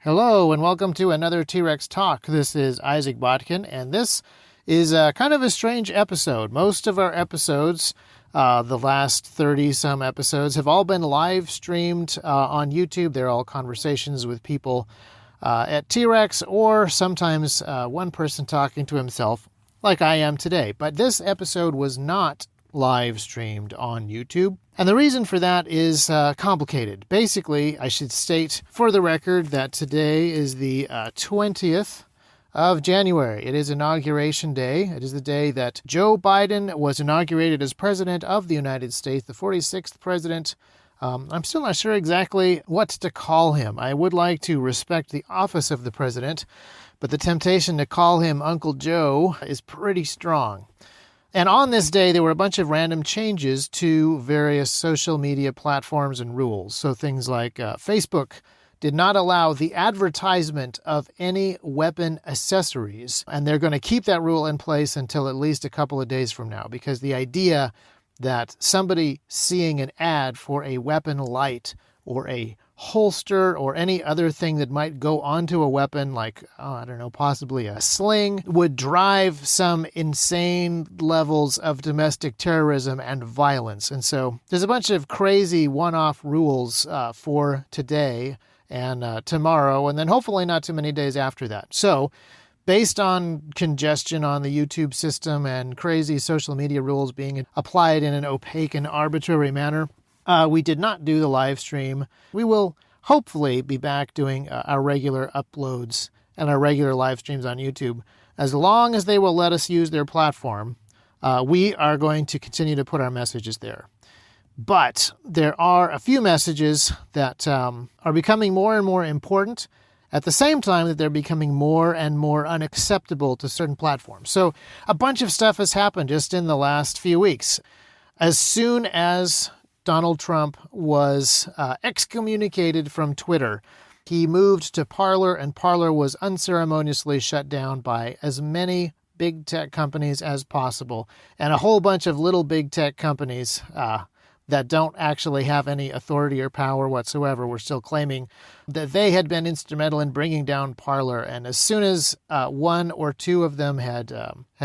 Hello and welcome to another T-Rex Talk. This is Isaac Botkin, and this is kind of a strange episode. Most of our episodes, the last 30-some episodes, have all been live streamed on YouTube. They're all conversations with people at T-Rex, or sometimes one person talking to himself, like I am today. But this episode was not live streamed on YouTube. And the reason for that is complicated. Basically, I should state for the record that today is the 20th of January. It is Inauguration Day. It is the day that Joe Biden was inaugurated as President of the United States, the 46th President. I'm still not sure exactly what to call him. I would like to respect the office of the President, but the temptation to call him Uncle Joe is pretty strong. And on this day, there were a bunch of random changes to various social media platforms and rules. So things like Facebook did not allow the advertisement of any weapon accessories. And they're going to keep that rule in place until at least a couple of days from now, because the idea that somebody seeing an ad for a weapon light or a holster or any other thing that might go onto a weapon, like, possibly a sling, would drive some insane levels of domestic terrorism and violence. And so there's a bunch of crazy one-off rules for today and tomorrow, and then hopefully not too many days after that. So based on congestion on the YouTube system and crazy social media rules being applied in an opaque and arbitrary manner, we did not do the live stream. We will hopefully be back doing our regular uploads and our regular live streams on YouTube. As long as they will let us use their platform, we are going to continue to put our messages there. But there are a few messages that are becoming more and more important at the same time that they're becoming more and more unacceptable to certain platforms. So a bunch of stuff has happened just in the last few weeks. As soon as Donald Trump was excommunicated from Twitter, he moved to Parler, and Parler was unceremoniously shut down by as many big tech companies as possible, and a whole bunch of little big tech companies that don't actually have any authority or power whatsoever were still claiming that they had been instrumental in bringing down Parler. And as soon as one or two of them had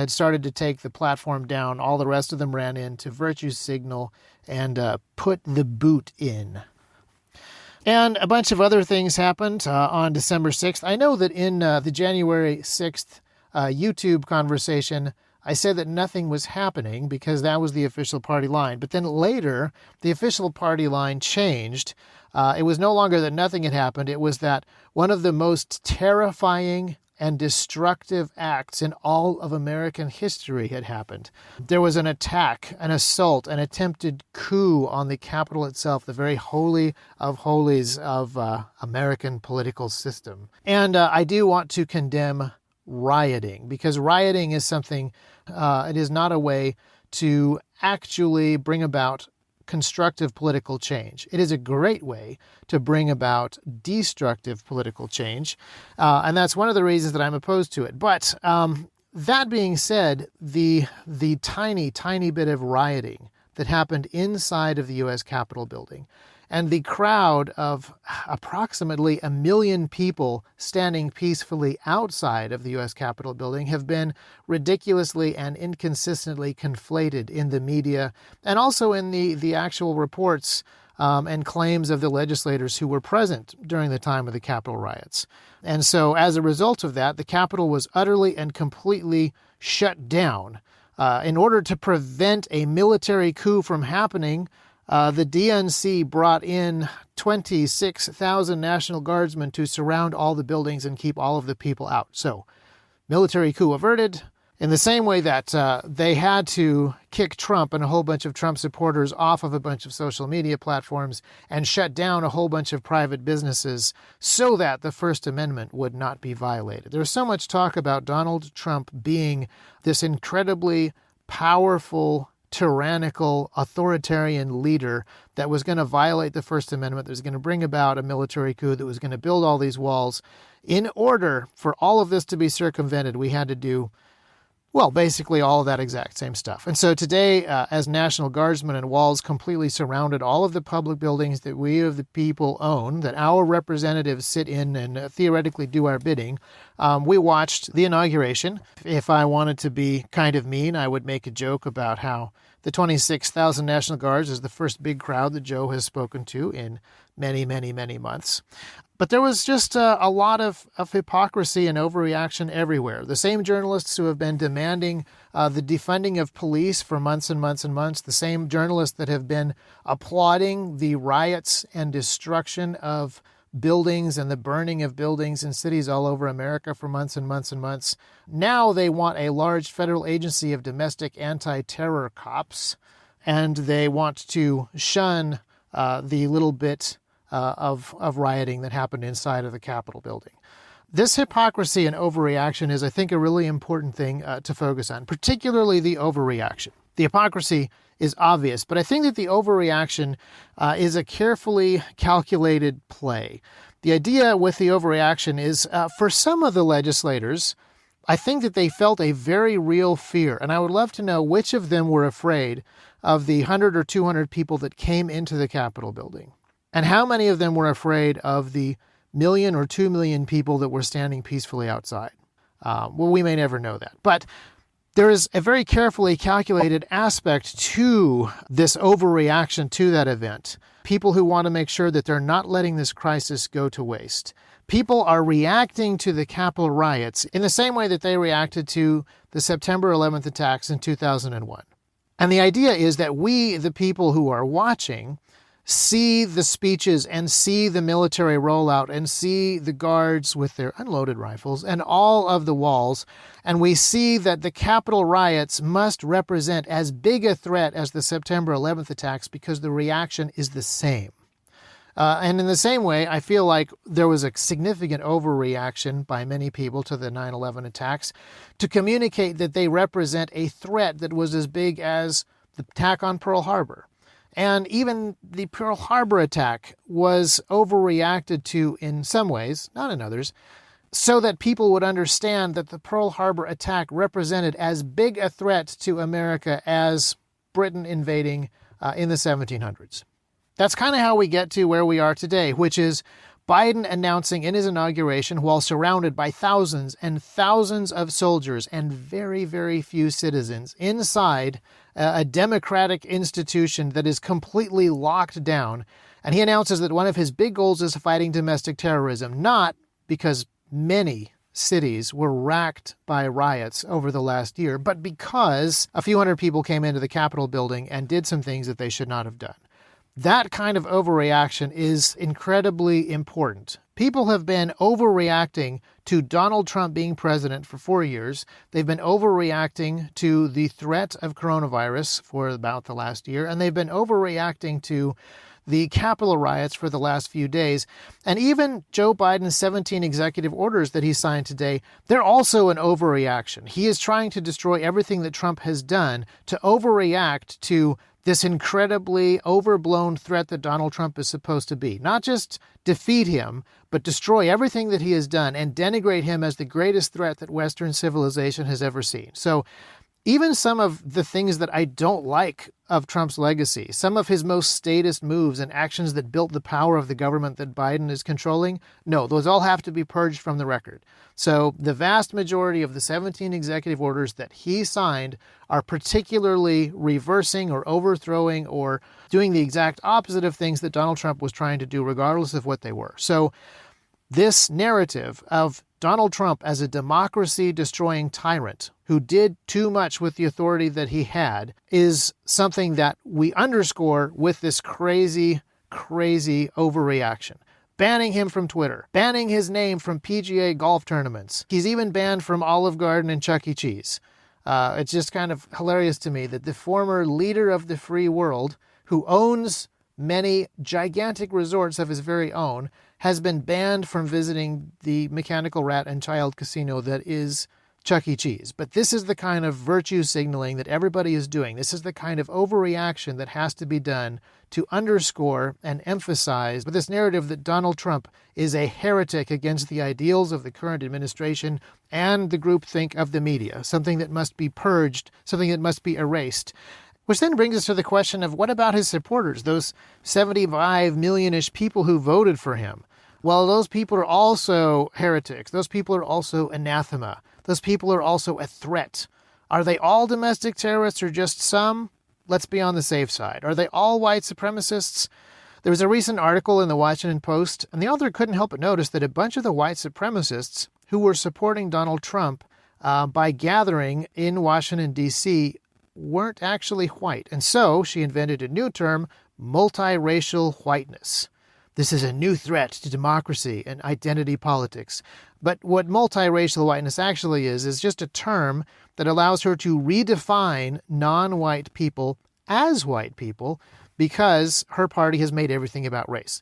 started to take the platform down, all the rest of them ran in to virtue signal and put the boot in. And a bunch of other things happened on December 6th. I know that in the January 6th YouTube conversation, I said that nothing was happening because that was the official party line. But then later, the official party line changed. It was no longer that nothing had happened. It was that one of the most terrifying and destructive acts in all of American history had happened. There was an attack, an assault, an attempted coup on the Capitol itself, the very holy of holies of American political system. And I do want to condemn rioting, because rioting is something, it is not a way to actually bring about constructive political change. It is a great way to bring about destructive political change, and that's one of the reasons that I'm opposed to it. But that being said, the tiny bit of rioting that happened inside of the U.S. Capitol building, and the crowd of approximately 1 million people standing peacefully outside of the U.S. Capitol building have been ridiculously and inconsistently conflated in the media and also in the actual reports and claims of the legislators who were present during the time of the Capitol riots. And so as a result of that, the Capitol was utterly and completely shut down. In order to prevent a military coup from happening, the DNC brought in 26,000 National Guardsmen to surround all the buildings and keep all of the people out. So, military coup averted. In the same way that they had to kick Trump and a whole bunch of Trump supporters off of a bunch of social media platforms and shut down a whole bunch of private businesses so that the First Amendment would not be violated. There's so much talk about Donald Trump being this incredibly powerful, tyrannical, authoritarian leader that was going to violate the First Amendment, that was going to bring about a military coup, that was going to build all these walls. In order for all of this to be circumvented, we had to do Well, basically all of that exact same stuff. And so today, as National Guardsmen and walls completely surrounded all of the public buildings that we of the people own, that our representatives sit in and theoretically do our bidding, we watched the inauguration. If I wanted to be kind of mean, I would make a joke about how the 26,000 National Guards is the first big crowd that Joe has spoken to in many, many, many months. But there was just a lot of hypocrisy and overreaction everywhere. The same journalists who have been demanding the defunding of police for months and months and months, the same journalists that have been applauding the riots and destruction of buildings and the burning of buildings in cities all over America for months and months and months. Now they want a large federal agency of domestic anti-terror cops, and they want to shun the little bit of rioting that happened inside of the Capitol building. This hypocrisy and overreaction is, I think, a really important thing to focus on, particularly the overreaction. The hypocrisy is obvious, but I think that the overreaction is a carefully calculated play. The idea with the overreaction is, for some of the legislators, I think that they felt a very real fear, and I would love to know which of them were afraid of the 100 or 200 people that came into the Capitol building, and how many of them were afraid of the 1 million or 2 million people that were standing peacefully outside. Well, we may never know that, but there is a very carefully calculated aspect to this overreaction to that event. People who want to make sure that they're not letting this crisis go to waste. People are reacting to the Capitol riots in the same way that they reacted to the September 11th attacks in 2001. And the idea is that we, the people who are watching, see the speeches and see the military rollout and see the guards with their unloaded rifles and all of the walls, and we see that the Capitol riots must represent as big a threat as the September 11th attacks because the reaction is the same. And in the same way, I feel like there was a significant overreaction by many people to the 9/11 attacks to communicate that they represent a threat that was as big as the attack on Pearl Harbor. And even the Pearl Harbor attack was overreacted to in some ways, not in others, so that people would understand that the Pearl Harbor attack represented as big a threat to America as Britain invading in the 1700s. That's kind of how we get to where we are today, which is Biden announcing in his inauguration, while surrounded by thousands and thousands of soldiers and very, very few citizens inside a democratic institution that is completely locked down. And he announces that one of his big goals is fighting domestic terrorism, not because many cities were racked by riots over the last year, but because a few hundred people came into the Capitol building and did some things that they should not have done. That kind of overreaction is incredibly important. People have been overreacting to Donald Trump being president for 4 years. They've been overreacting to the threat of coronavirus for about the last year, and they've been overreacting to the Capitol riots for the last few days. And even Joe Biden's 17 executive orders that he signed today, they're also an overreaction. He is trying to destroy everything that Trump has done to overreact to this incredibly overblown threat that Donald Trump is supposed to be. Not just defeat him, but destroy everything that he has done and denigrate him as the greatest threat that Western civilization has ever seen. So even some of the things that I don't like of Trump's legacy, some of his most statist moves and actions that built the power of the government that Biden is controlling, no, those all have to be purged from the record. So the vast majority of the 17 executive orders that he signed are particularly reversing or overthrowing or doing the exact opposite of things that Donald Trump was trying to do, regardless of what they were. So this narrative of Donald Trump as a democracy-destroying tyrant who did too much with the authority that he had is something that we underscore with this crazy, crazy overreaction. Banning him from Twitter, banning his name from PGA golf tournaments. He's even banned from Olive Garden and Chuck E. Cheese. It's just kind of hilarious to me that the former leader of the free world, who owns many gigantic resorts of his very own, has been banned from visiting the Mechanical Rat and Child Casino that is Chuck E. Cheese. But this is the kind of virtue signaling that everybody is doing. This is the kind of overreaction that has to be done to underscore and emphasize this narrative that Donald Trump is a heretic against the ideals of the current administration and the groupthink of the media, something that must be purged, something that must be erased. Which then brings us to the question of what about his supporters, those 75 million-ish people who voted for him? Well, those people are also heretics. Those people are also anathema. Those people are also a threat. Are they all domestic terrorists or just some? Let's be on the safe side. Are they all white supremacists? There was a recent article in the Washington Post, and the author couldn't help but notice that a bunch of the white supremacists who were supporting Donald Trump by gathering in Washington, D.C., weren't actually white. And so she invented a new term, multiracial whiteness. This is a new threat to democracy and identity politics. But what multiracial whiteness actually is just a term that allows her to redefine non-white people as white people because her party has made everything about race.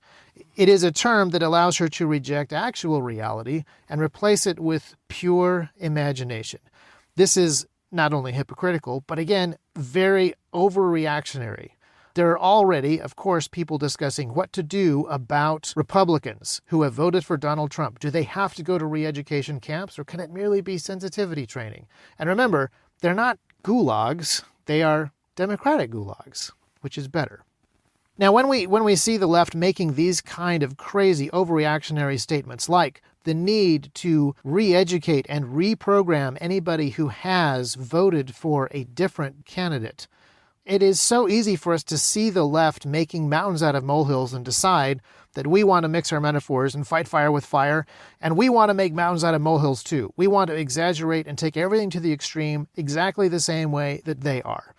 It is a term that allows her to reject actual reality and replace it with pure imagination. This is not only hypocritical, but again, very overreactionary. There are already, of course, people discussing what to do about Republicans who have voted for Donald Trump. Do they have to go to re-education camps, or can it merely be sensitivity training? And remember, they're not gulags. They are democratic gulags, which is better. Now, when we see the left making these kind of crazy overreactionary statements like the need to re-educate and reprogram anybody who has voted for a different candidate, it is so easy for us to see the left making mountains out of molehills and decide that we want to mix our metaphors and fight fire with fire, and we want to make mountains out of molehills too. We want to exaggerate and take everything to the extreme exactly the same way that they are.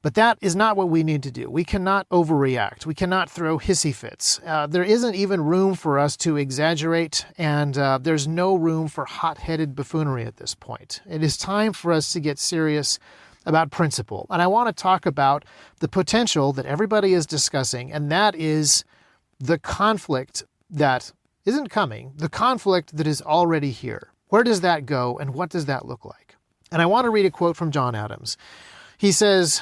But that is not what we need to do. We cannot overreact. We cannot throw hissy fits. There isn't even room for us to exaggerate, and there's no room for hot-headed buffoonery at this point. It is time for us to get serious about principle. And I want to talk about the potential that everybody is discussing, and that is the conflict that isn't coming, the conflict that is already here. Where does that go, and what does that look like? And I want to read a quote from John Adams. He says,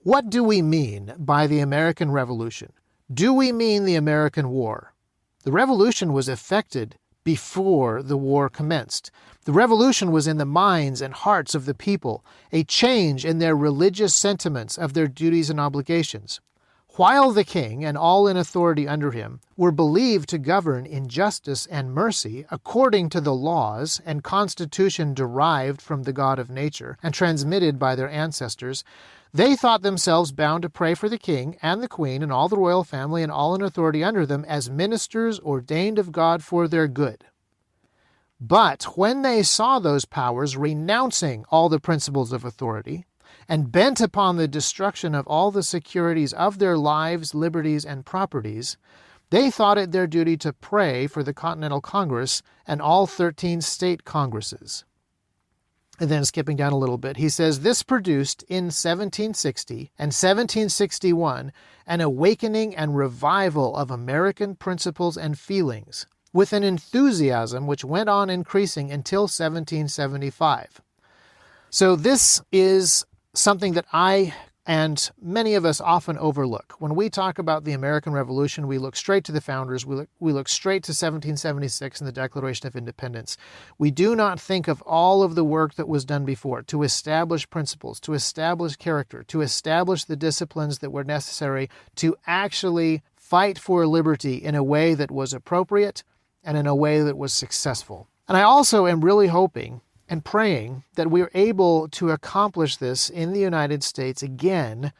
"What do we mean by the American Revolution? Do we mean the American War? The Revolution was effected before the war commenced. The revolution was in the minds and hearts of the people, a change in their religious sentiments of their duties and obligations. While the king and all in authority under him were believed to govern in justice and mercy according to the laws and constitution derived from the God of nature and transmitted by their ancestors, they thought themselves bound to pray for the king and the queen and all the royal family and all in authority under them as ministers ordained of God for their good. But when they saw those powers renouncing all the principles of authority and bent upon the destruction of all the securities of their lives, liberties, and properties, they thought it their duty to pray for the Continental Congress and all 13 state congresses." And then skipping down a little bit, he says, "This produced in 1760 and 1761 an awakening and revival of American principles and feelings, with an enthusiasm which went on increasing until 1775. So this is something that I and many of us often overlook. When we talk about the American Revolution, we look straight to the founders. We look straight to 1776 and the Declaration of Independence. We do not think of all of the work that was done before to establish principles, to establish character, to establish the disciplines that were necessary to actually fight for liberty in a way that was appropriate and in a way that was successful. And I also am really hoping and praying that we're able to accomplish this in the United States again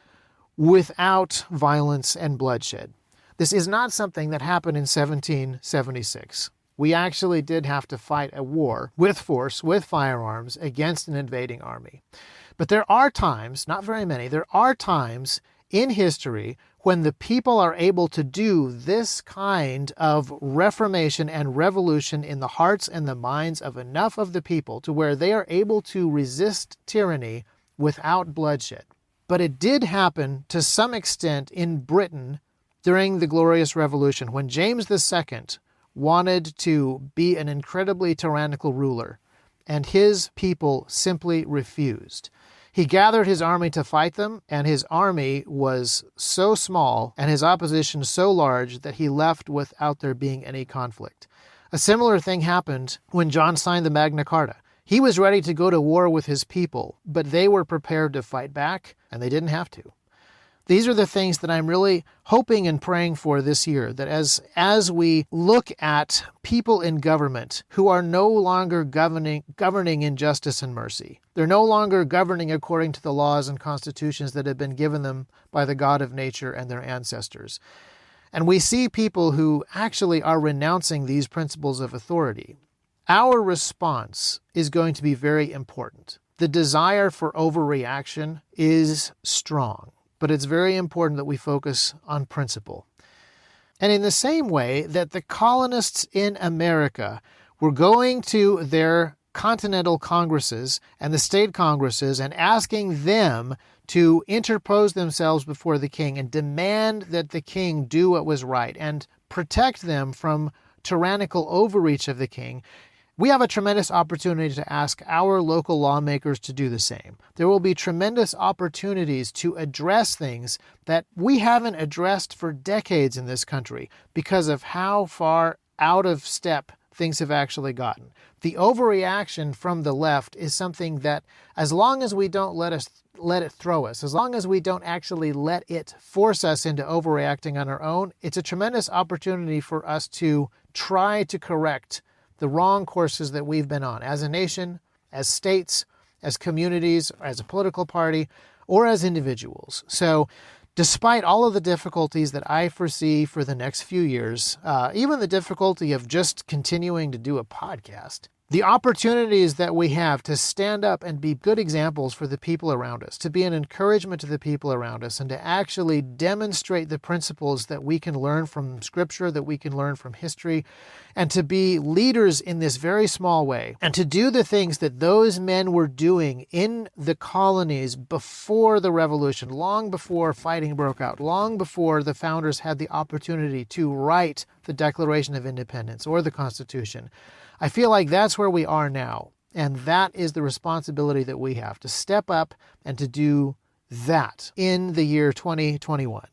without violence and bloodshed. This is not something that happened in 1776. We actually did have to fight a war with force, with firearms, against an invading army. But there are times, not very many, there are times in history when the people are able to do this kind of reformation and revolution in the hearts and the minds of enough of the people to where they are able to resist tyranny without bloodshed. But it did happen to some extent in Britain during the Glorious Revolution when James II wanted to be an incredibly tyrannical ruler. and his people simply refused. He gathered his army to fight them, and his army was so small and his opposition so large that he left without there being any conflict. A similar thing happened when John signed the Magna Carta. He was ready to go to war with his people, but they were prepared to fight back, and they didn't have to. These are the things that I'm really hoping and praying for this year, that as we look at people in government who are no longer governing in justice and mercy, they're no longer governing according to the laws and constitutions that have been given them by the God of nature and their ancestors. And we see people who actually are renouncing these principles of authority. Our response is going to be very important. The desire for overreaction is strong, but it's very important that we focus on principle. And in the same way that the colonists in America were going to their continental congresses and the state congresses and asking them to interpose themselves before the king and demand that the king do what was right and protect them from tyrannical overreach of the king, we have a tremendous opportunity to ask our local lawmakers to do the same. There will be tremendous opportunities to address things that we haven't addressed for decades in this country because of how far out of step things have actually gotten. The overreaction from the left is something that, as long as we don't let it throw us, as long as we don't actually let it force us into overreacting on our own, it's a tremendous opportunity for us to try to correct the wrong courses that we've been on as a nation, as states, as communities, as a political party, or as individuals. So despite all of the difficulties that I foresee for the next few years, even the difficulty of just continuing to do a podcast, the opportunities that we have to stand up and be good examples for the people around us, to be an encouragement to the people around us, and to actually demonstrate the principles that we can learn from Scripture, that we can learn from history, and to be leaders in this very small way, and to do the things that those men were doing in the colonies before the Revolution, long before fighting broke out, long before the founders had the opportunity to write the Declaration of Independence or the Constitution. I feel like that's where we are now, and that is the responsibility that we have, to step up and to do that in the year 2021.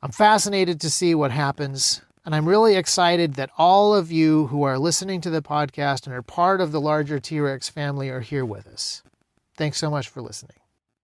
I'm fascinated to see what happens, and I'm really excited that all of you who are listening to the podcast and are part of the larger T-Rex family are here with us. Thanks so much for listening.